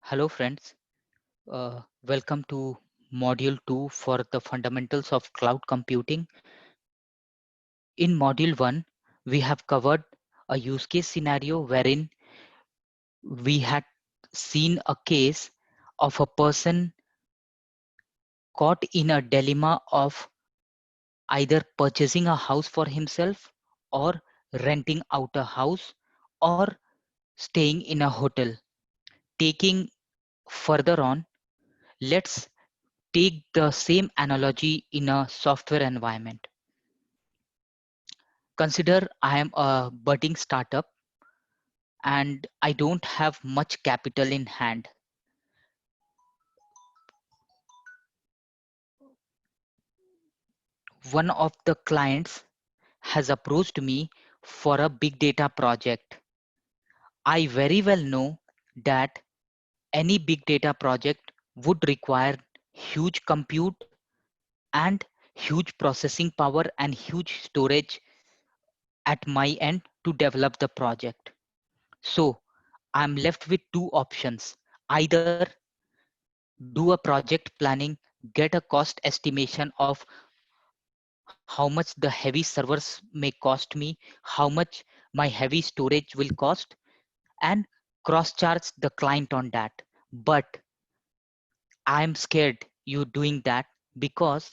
Hello, friends. Welcome to Module 2 for the Fundamentals of Cloud Computing. In Module 1, we have covered a use case scenario wherein we had seen a case of a person caught in a dilemma of either purchasing a house for himself or renting out a house or staying in a hotel. Taking further on, let's take the same analogy in a software environment. Consider I am a budding startup and I don't have much capital in hand. One of the clients has approached me for a big data project. I very well know that any big data project would require huge compute and huge processing power and huge storage at my end to develop the project. So I'm left with two options. Either do a project planning, get a cost estimation of how much the heavy servers may cost me, how much my heavy storage will cost, and cross charge the client on that. But I'm scared you doing that because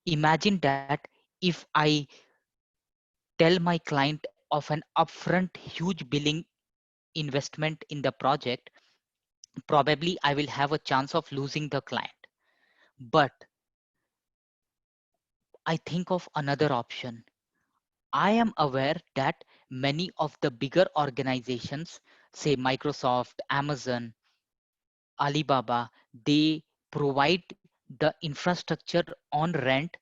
imagine that if I tell my client of an upfront huge billing investment in the project, probably I will have a chance of losing the client. But I think of another option. I am aware that many of the bigger organizations, say Microsoft, Amazon, Alibaba, they provide the infrastructure on rent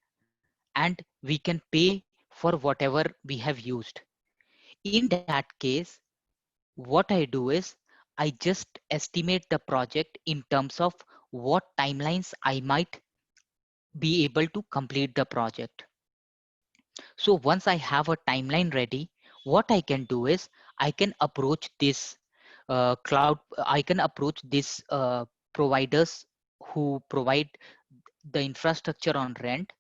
and we can pay for whatever we have used. In that case, what I do is I just estimate the project in terms of what timelines I might be able to complete the project. So once I have a timeline ready, what I can do is I can approach this I can approach this providers who provide the infrastructure on rent.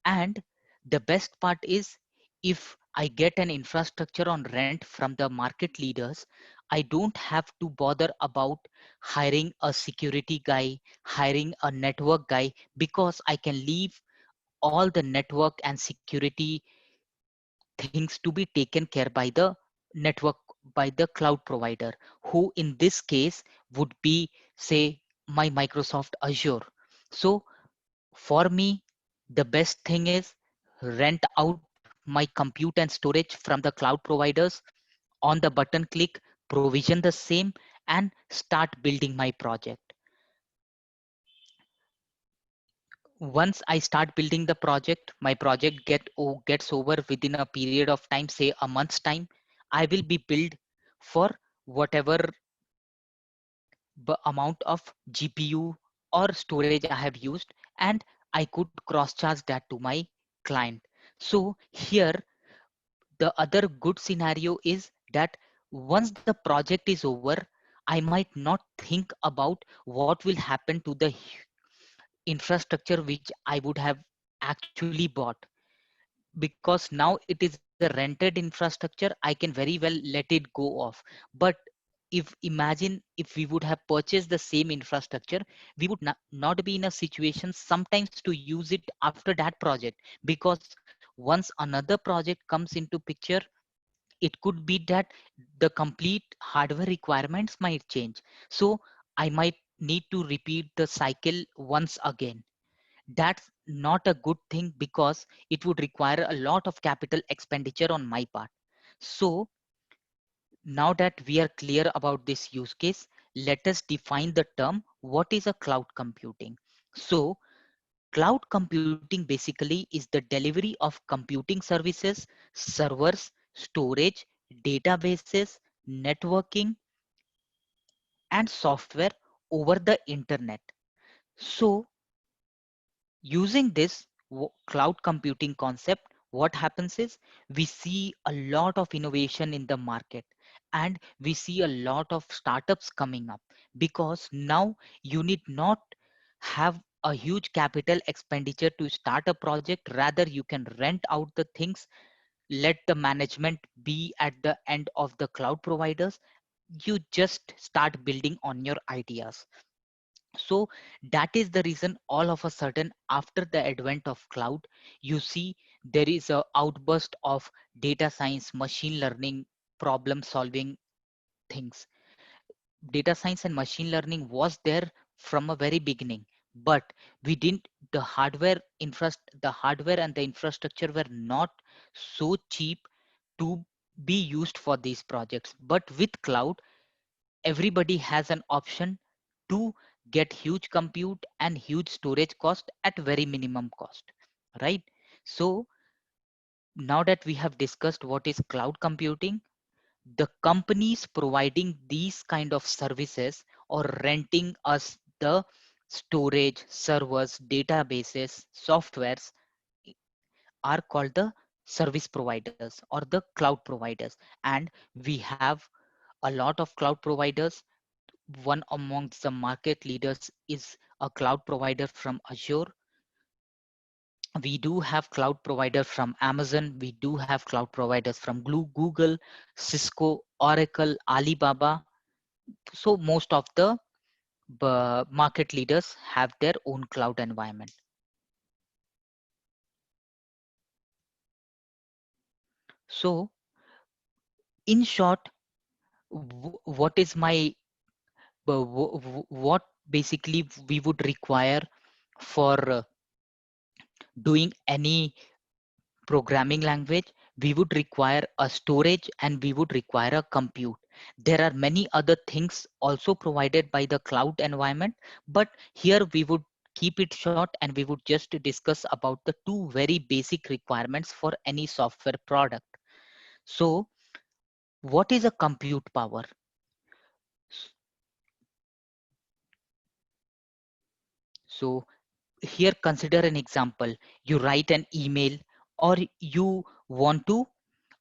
And the best part is if I get an infrastructure on rent from the market leaders, I don't have to bother about hiring a security guy, hiring a network guy, because I can leave all the network and security things to be taken care by the network, by the cloud provider, who in this case would be, say, my Microsoft Azure. So for me, the best thing is rent out my compute and storage from the cloud providers, on the button click, provision the same, and start building my project. Once I start building the project, my project gets over within a period of time, say a month's time. I will be billed for whatever amount of GPU or storage I have used, and I could cross charge that to my client. So here, the other good scenario is that once the project is over, I might not think about what will happen to the infrastructure which I would have actually bought, because now it is a rented infrastructure. I can very well let it go off. But if imagine if we would have purchased the same infrastructure, we would not be in a situation sometimes to use it after that project, because once another project comes into picture, it could be that the complete hardware requirements might change. So I might need to repeat the cycle once again. That's not a good thing because it would require a lot of capital expenditure on my part. So now that we are clear about this use case, let us define the term what is a cloud computing. So cloud computing basically is the delivery of computing services, servers, storage, databases, networking, and software over the internet. So using this cloud computing concept, what happens is we see a lot of innovation in the market. And we see a lot of startups coming up because now you need not have a huge capital expenditure to start a project. Rather, you can rent out the things, let the management be at the end of the cloud providers. You just start building on your ideas. So that is the reason all of a sudden after the advent of cloud, you see there is a outburst of data science, machine learning, problem solving things. Data science and machine learning was there from a very beginning, but we didn't the hardware and the infrastructure were not so cheap to be used for these projects. But with cloud, everybody has an option to get huge compute and huge storage cost at very minimum cost, right? So now that we have discussed what is cloud computing, the companies providing these kind of services or renting us the storage, servers, databases, softwares are called the service providers or the cloud providers. And we have a lot of cloud providers. One amongst the market leaders is a cloud provider from Azure. We do have cloud providers from Amazon. We do have cloud providers from Google, Cisco, Oracle, Alibaba. So most of the market leaders have their own cloud environment. So in short, what is my what basically we would require for doing any programming language? We would require a storage and we would require a compute. There are many other things also provided by the cloud environment, but here we would keep it short and we would just discuss about the two very basic requirements for any software product. So what is a compute power? So here consider an example. You write an email or you want to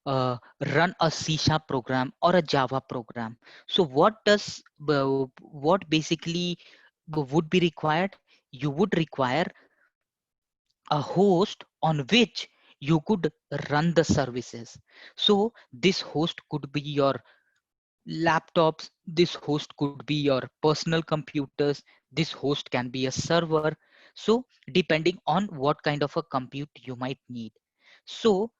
uh, run a C# program or a Java program. So what basically would be required? You would require a host on which you could run the services. So this host could be your laptops, this host could be your personal computers, this host can be a server. So depending on what kind of a compute you might need. So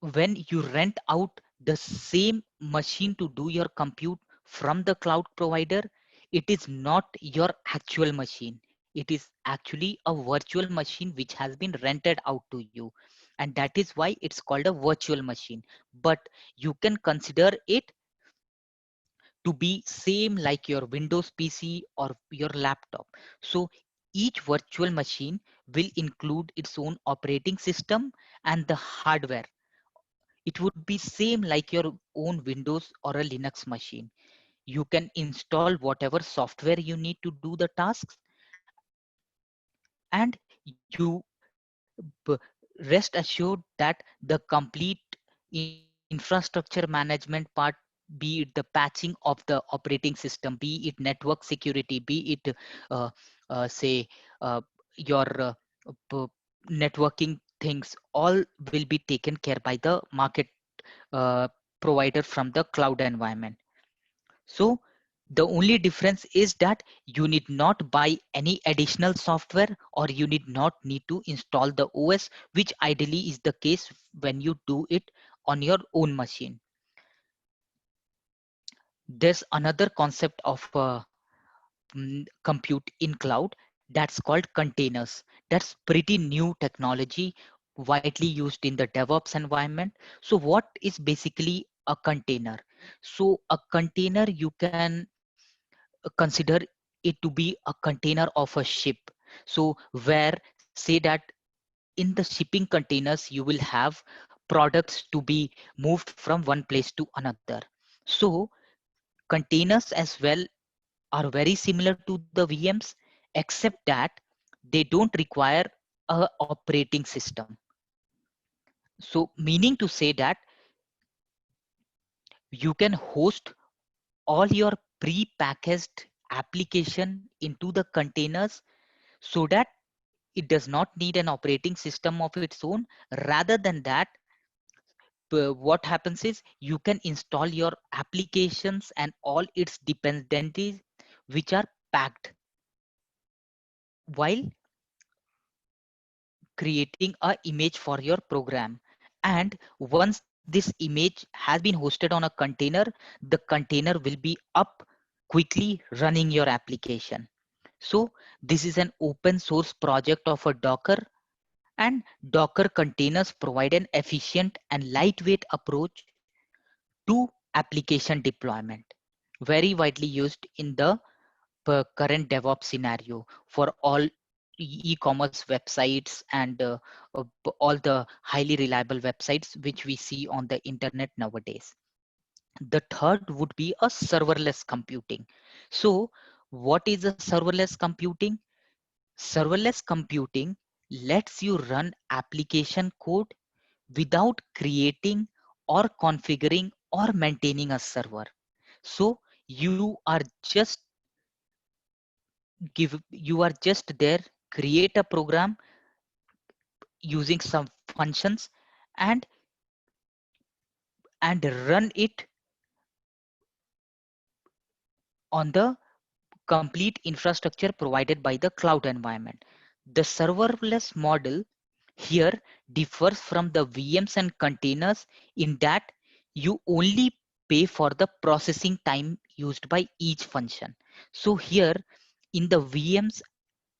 when you rent out the same machine to do your compute from the cloud provider, it is not your actual machine. It is actually a virtual machine which has been rented out to you. And that is why it's called a virtual machine. But you can consider it to be same like your Windows PC or your laptop. So each virtual machine will include its own operating system and the hardware. It would be same like your own Windows or a Linux machine. You can install whatever software you need to do the tasks, and you rest assured that the complete infrastructure management part, be it the patching of the operating system, be it network security, be it uh, say your p- networking things, all will be taken care by the market uh, provider from the cloud environment. So the only difference is that you need not buy any additional software or you need to install the OS, which ideally is the case when you do it on your own machine. There's another concept of compute in cloud that's called containers. That's pretty new technology, widely used in the DevOps environment. So what is basically a container? So a container, you can consider it to be a container of a ship. So where say that in the shipping containers you will have products to be moved from one place to another. So containers as well are very similar to the VMs, except that they don't require a operating system. So meaning to say that You can host all your pre-packaged application into the containers so that it does not need an operating system of its own. Rather than that, what happens is you can install your applications and all its dependencies which are packed while creating a image for your program. And once this image has been hosted on a container, the container will be up quickly running your application. So this is an open source project of a Docker, and Docker containers provide an efficient and lightweight approach to application deployment, very widely used in the current DevOps scenario for all e-commerce websites and all the highly reliable websites which we see on the internet nowadays. The third would be a serverless computing. So what is a serverless computing? Serverless computing lets you run application code without creating or configuring or maintaining a server. So you are just there, create a program using some functions and run it on the complete infrastructure provided by the cloud environment. The serverless model here differs from the VMs and containers in that you only pay for the processing time used by each function. So here in the VMs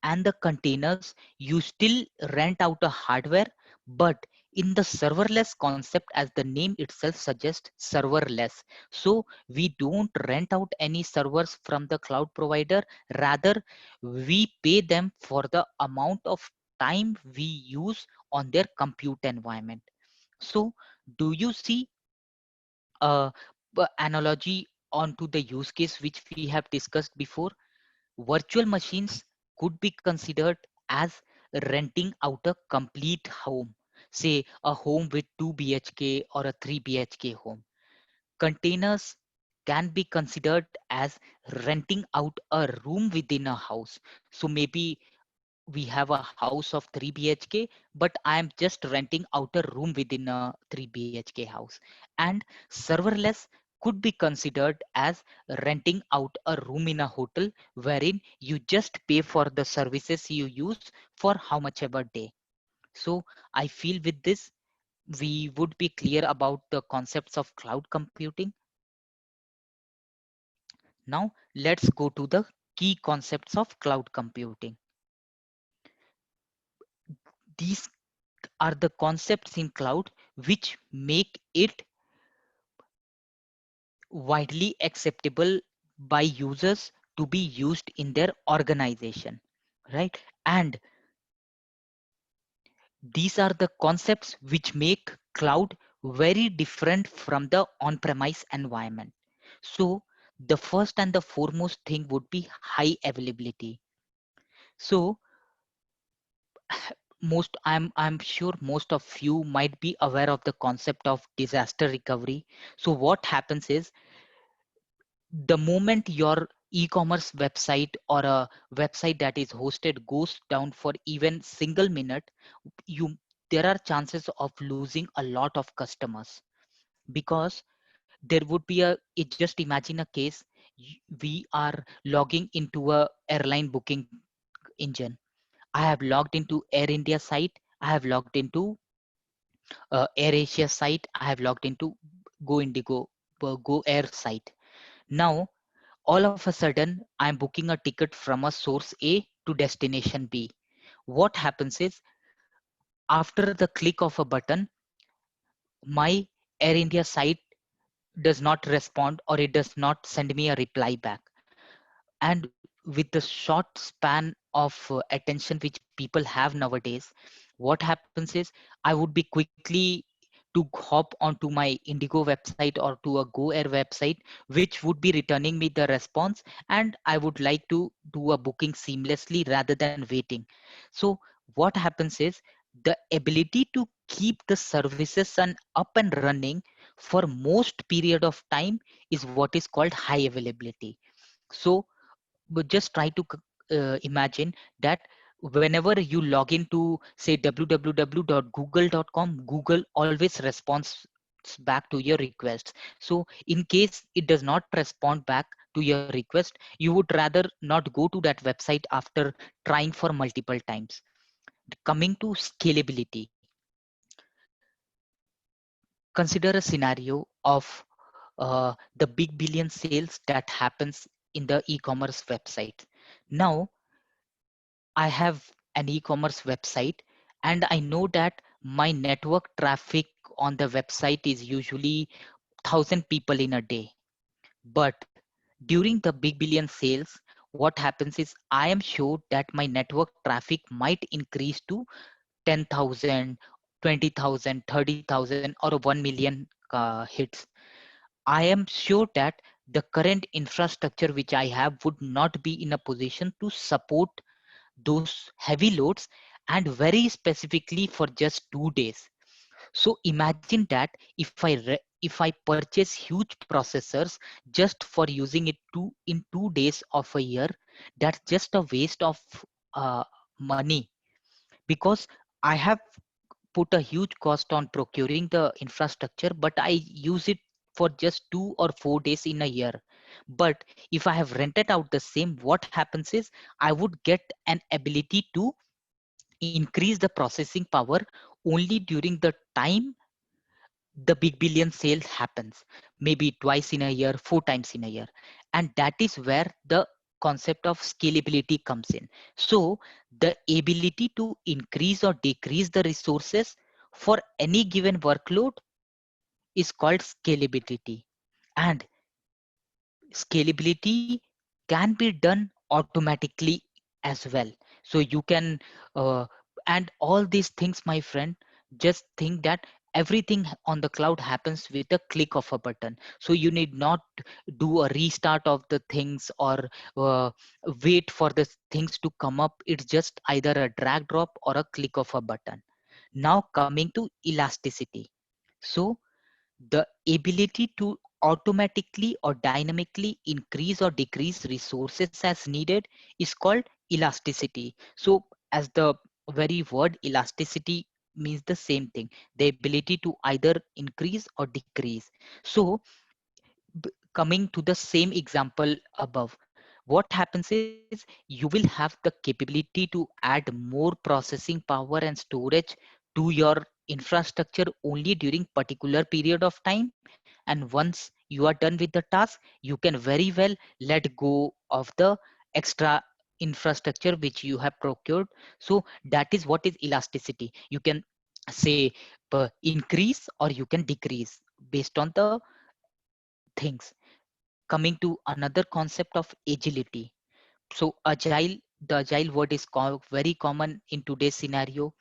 and the containers, you still rent out a hardware, but in the serverless concept, as the name itself suggests, serverless. So we don't rent out any servers from the cloud provider. Rather, we pay them for the amount of time we use on their compute environment. So do you see a analogy onto the use case which we have discussed before? Virtual machines could be considered as renting out a complete home, say a home with 2 BHK or a 3 BHK home. Containers can be considered as renting out a room within a house. So maybe we have a house of 3 BHK, but I am just renting out a room within a 3 BHK house. And serverless could be considered as renting out a room in a hotel wherein you just pay for the services you use for how much ever day. So I feel with this, we would be clear about the concepts of cloud computing. Now let's go to the key concepts of cloud computing. These are the concepts in cloud which make it widely acceptable by users to be used in their organization, right? And these are the concepts which make cloud very different from the on-premise environment. So the first and the foremost thing would be high availability. So I'm sure most of you might be aware of the concept of disaster recovery. So what happens is, the moment your e-commerce website or a website that is hosted goes down for even single minute, you there are chances of losing a lot of customers, because there would be just imagine a case, we are logging into a airline booking engine. I have logged into Air India site, I have logged into Air Asia site, I have logged into Go Indigo, Go Air site. Now all of a sudden I'm booking a ticket from a source A to destination B. What happens is, after the click of a button, my Air India site does not respond, or it does not send me a reply back. And with the short span of attention which people have nowadays, what happens is, I would be quickly to hop onto my Indigo website or to a Go Air website, which would be returning me the response, and I would like to do a booking seamlessly rather than waiting. So what happens is, the ability to keep the services and up and running for most period of time is what is called high availability. So but just try to imagine that whenever you log into say www.google.com, Google always responds back to your requests. So in case it does not respond back to your request, you would rather not go to that website after trying for multiple times. Coming to scalability, consider a scenario of the big billion sales that happens in the e-commerce website. Now I have an e-commerce website and I know that my network traffic on the website is usually 1,000 people in a day. But during the big billion sales, what happens is I am sure that my network traffic might increase to 10,000, 20,000, 30,000, or 1 million hits. I am sure that the current infrastructure which I have would not be in a position to support those heavy loads, and very specifically for just 2 days. So imagine that if I purchase huge processors just for using it in 2 days of a year, that's just a waste of uh, money, because I have put a huge cost on procuring the infrastructure, but I use it for just 2 or 4 days in a year. But if I have rented out the same, what happens is I would get an ability to increase the processing power only during the time the big billion sale happens, maybe twice in a year, 4 times in a year. And that is where the concept of scalability comes in. So the ability to increase or decrease the resources for any given workload is called scalability. And scalability can be done automatically as well. So you can and all these things, my friend, just think that everything on the cloud happens with a click of a button. So you need not do a restart of the things or uh, wait for the things to come up. It's just either a drag drop or a click of a button. Now coming to elasticity. So the ability to automatically or dynamically increase or decrease resources as needed is called elasticity. So as the very word elasticity means the same thing, the ability to either increase or decrease. So coming to the same example above, what happens is you will have the capability to add more processing power and storage to your infrastructure only during particular period of time, and once you are done with the task, you can very well let go of the extra infrastructure which you have procured. So that is what is elasticity. You can say increase or you can decrease based on the things. Coming to another concept of agility. So agile, the agile word is very common in today's scenario.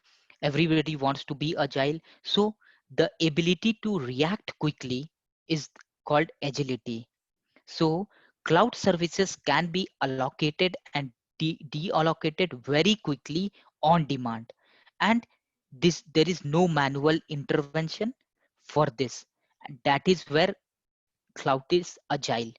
Everybody wants to be agile. So the ability to react quickly is called agility. So cloud services can be allocated and deallocated very quickly on demand. And this there is no manual intervention for this. And that is where cloud is agile.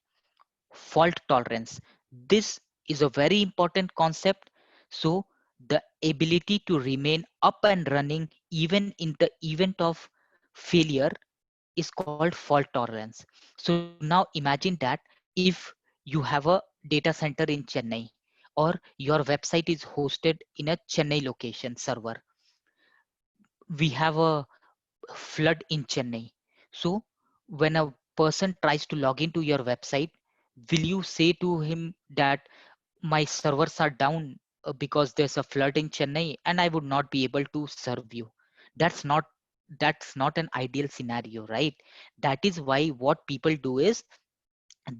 Fault tolerance. This is a very important concept. So the ability to remain up and running even in the event of failure is called fault tolerance. So now imagine that if you have a data center in Chennai, or your website is hosted in a Chennai location server. We have a flood in Chennai. So when a person tries to log into your website, will you say to him that my servers are down because there's a flood in Chennai and I would not be able to serve you? That's not that's not an ideal scenario, right? That is why what people do is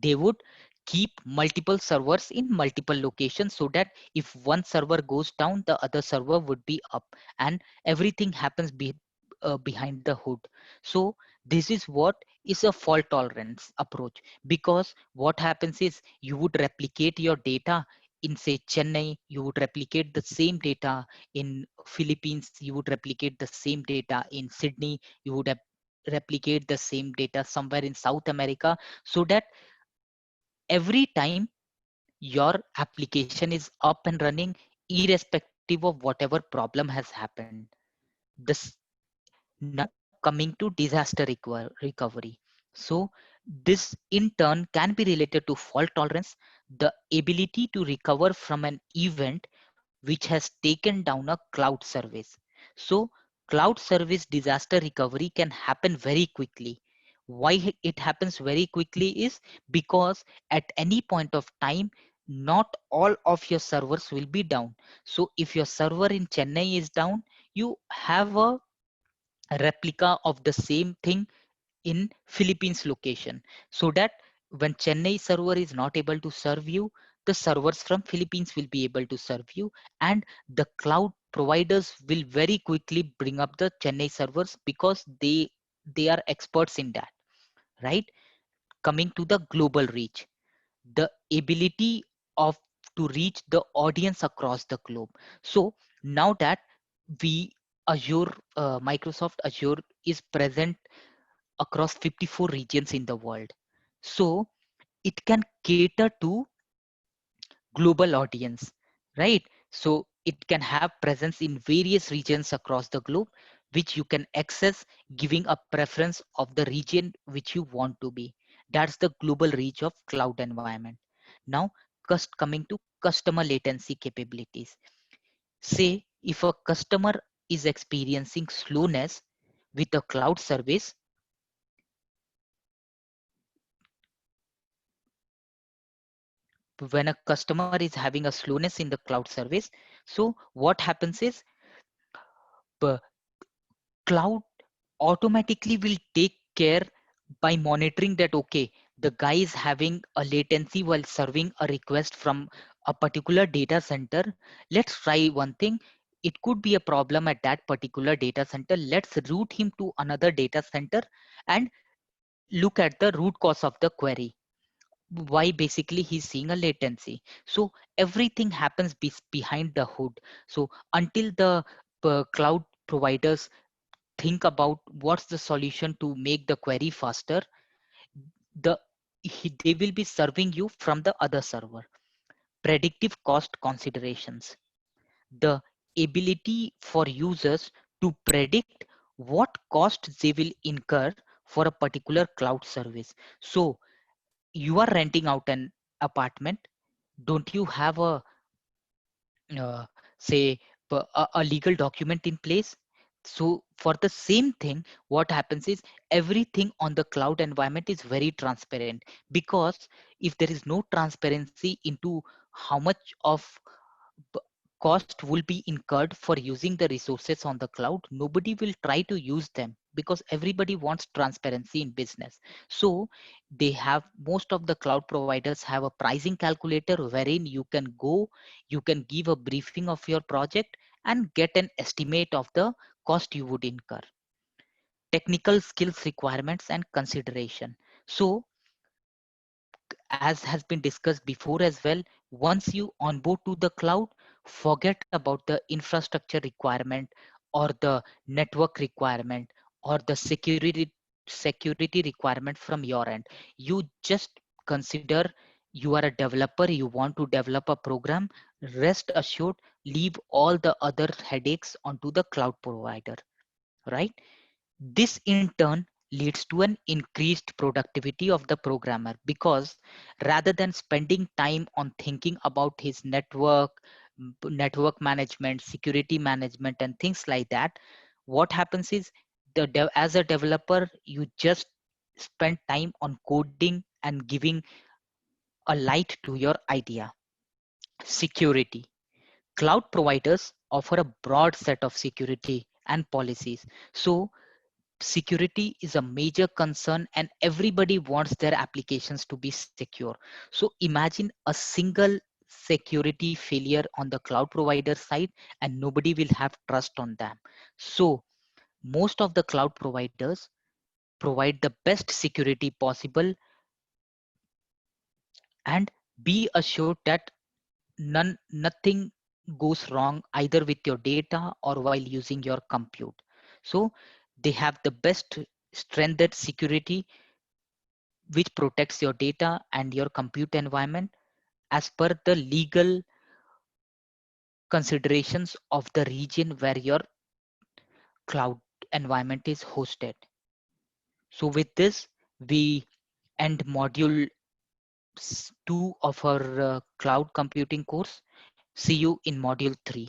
they would keep multiple servers in multiple locations, so that if one server goes down, the other server would be up, and everything happens behind the hood. So this is what is a fault tolerance approach, because what happens is you would replicate your data in say Chennai, you would replicate the same data in Philippines, you would replicate the same data in Sydney, you would replicate the same data somewhere in South America, so that every time your application is up and running irrespective of whatever problem has happened. This Now coming to disaster recovery. So this in turn can be related to fault tolerance, the ability to recover from an event which has taken down a cloud service. So cloud service disaster recovery can happen very quickly. Why it happens very quickly is because at any point of time, not all of your servers will be down. So if your server in Chennai is down, you have a replica of the same thing in Philippines location, so that when Chennai server is not able to serve you, the servers from Philippines will be able to serve you, and the cloud providers will very quickly bring up the Chennai servers because they are experts in that, right? Coming to the global reach, the ability of to reach the audience across the globe. So now that we Azure, Microsoft Azure is present across 54 regions in the world. So it can cater to global audience, right? So it can have presence in various regions across the globe, which you can access giving a preference of the region which you want to be. That's the global reach of cloud environment. Now, coming to customer latency capabilities. Say if a customer is experiencing slowness with a cloud service, when a customer is having a slowness in the cloud service, so what happens is the cloud automatically will take care by monitoring that, okay, the guy is having a latency while serving a request from a particular data center. Let's try one thing. It could be a problem at that particular data center. Let's route him to another data center and look at the root cause of the query, why basically he's seeing a latency. So everything happens behind the hood. So until the cloud providers think about what's the solution to make the query faster, they will be serving you from the other server. Predictive cost considerations, the ability for users to predict what cost they will incur for a particular cloud service. So you are renting out an apartment. Don't you have a say a legal document in place? So for the same thing, what happens is everything on the cloud environment is very transparent, because if there is no transparency into how much of b- cost will be incurred for using the resources on the cloud, nobody will try to use them, because everybody wants transparency in business. So they have, most of the cloud providers have a pricing calculator wherein you can go, you can give a briefing of your project and get an estimate of the cost you would incur. Technical skills requirements and consideration. So as has been discussed before as well, once you onboard to the cloud, forget about the infrastructure requirement or the network requirement or the security requirement from your end. You just consider you are a developer, you want to develop a program, rest assured, leave all the other headaches onto the cloud provider, right? This in turn leads to an increased productivity of the programmer, because rather than spending time on thinking about his network management, security management, and things like that, what happens is as a developer, you just spend time on coding and giving a light to your idea. Security. Cloud providers offer a broad set of security and policies. So security is a major concern and everybody wants their applications to be secure. So imagine a single security failure on the cloud provider side and nobody will have trust on them. So most of the cloud providers provide the best security possible, and be assured that nothing goes wrong either with your data or while using your compute. So they have the best strengthened security which protects your data and your compute environment as per the legal considerations of the region where your cloud environment is hosted. So with this, we end module 2 of our cloud computing course. See you in module 3.